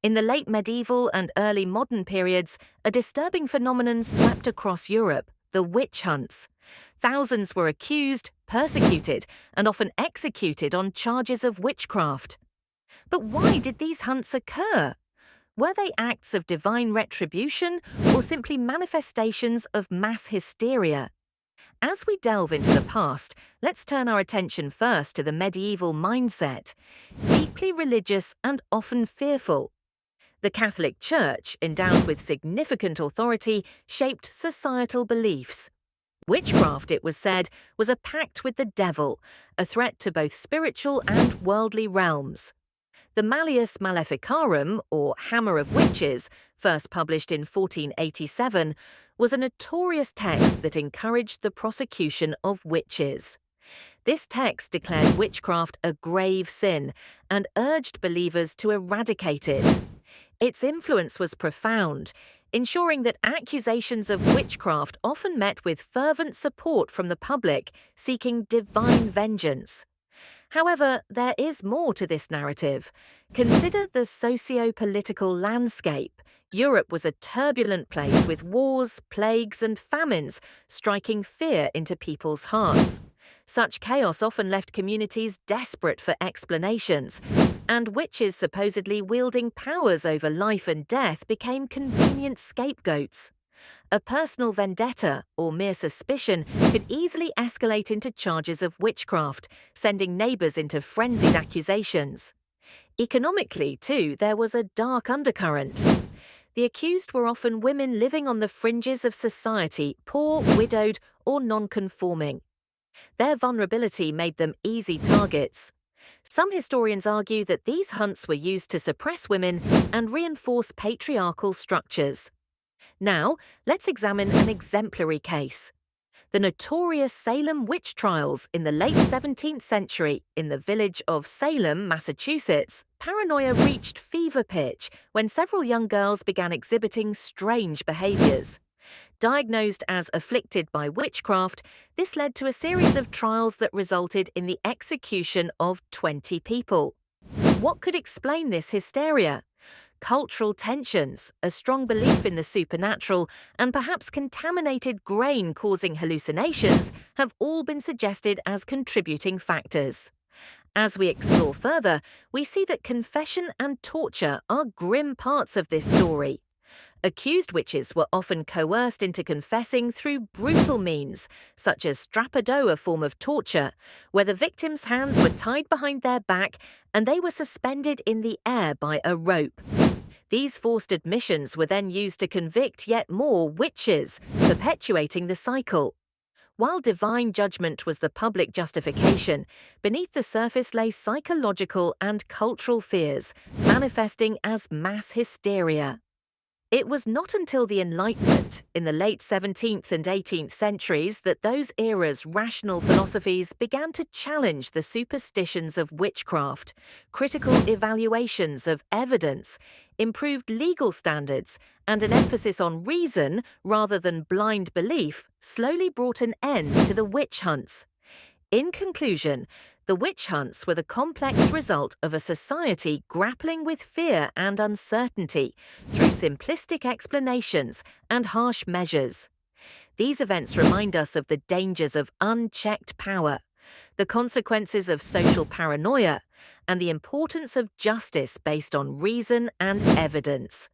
In the late medieval and early modern periods, a disturbing phenomenon swept across Europe: the witch hunts. Thousands were accused, persecuted, and often executed on charges of witchcraft. But why did these hunts occur? Were they acts of divine retribution or simply manifestations of mass hysteria? As we delve into the past, let's turn our attention first to the medieval mindset, deeply religious and often fearful. The Catholic Church, endowed with significant authority, shaped societal beliefs. Witchcraft, it was said, was a pact with the devil, a threat to both spiritual and worldly realms. The Malleus Maleficarum, or Hammer of Witches, first published in 1487, was a notorious text that encouraged the prosecution of witches. This text declared witchcraft a grave sin and urged believers to eradicate it. Its influence was profound, ensuring that accusations of witchcraft often met with fervent support from the public, seeking divine vengeance. However, there is more to this narrative. Consider the socio-political landscape. Europe was a turbulent place with wars, plagues, and famines striking fear into people's hearts. Such chaos often left communities desperate for explanations, and witches supposedly wielding powers over life and death became convenient scapegoats. A personal vendetta or mere suspicion could easily escalate into charges of witchcraft, sending neighbors into frenzied accusations. Economically, too, there was a dark undercurrent. The accused were often women living on the fringes of society, poor, widowed, or non-conforming. Their vulnerability made them easy targets. Some historians argue that these hunts were used to suppress women and reinforce patriarchal structures. Now, let's examine an exemplary case. The notorious Salem Witch Trials in the late 17th century in the village of Salem, Massachusetts. Paranoia reached fever pitch when several young girls began exhibiting strange behaviors. Diagnosed as afflicted by witchcraft, this led to a series of trials that resulted in the execution of 20 people. What could explain this hysteria? Cultural tensions, a strong belief in the supernatural, and perhaps contaminated grain causing hallucinations have all been suggested as contributing factors. As we explore further, we see that confession and torture are grim parts of this story. Accused witches were often coerced into confessing through brutal means, such as strapado, a form of torture, where the victim's hands were tied behind their back and they were suspended in the air by a rope. These forced admissions were then used to convict yet more witches, perpetuating the cycle. While divine judgment was the public justification, beneath the surface lay psychological and cultural fears, manifesting as mass hysteria. It was not until the Enlightenment, in the late 17th and 18th centuries, that those eras' rational philosophies began to challenge the superstitions of witchcraft. Critical evaluations of evidence, improved legal standards, and an emphasis on reason rather than blind belief slowly brought an end to the witch hunts. In conclusion, the witch hunts were the complex result of a society grappling with fear and uncertainty through simplistic explanations and harsh measures. These events remind us of the dangers of unchecked power, the consequences of social paranoia, and the importance of justice based on reason and evidence.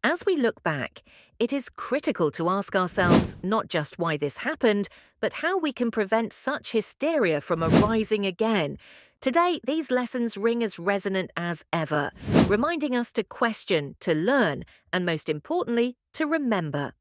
As we look back, it is critical to ask ourselves not just why this happened, but how we can prevent such hysteria from arising again. Today, these lessons ring as resonant as ever, reminding us to question, to learn, and most importantly, to remember.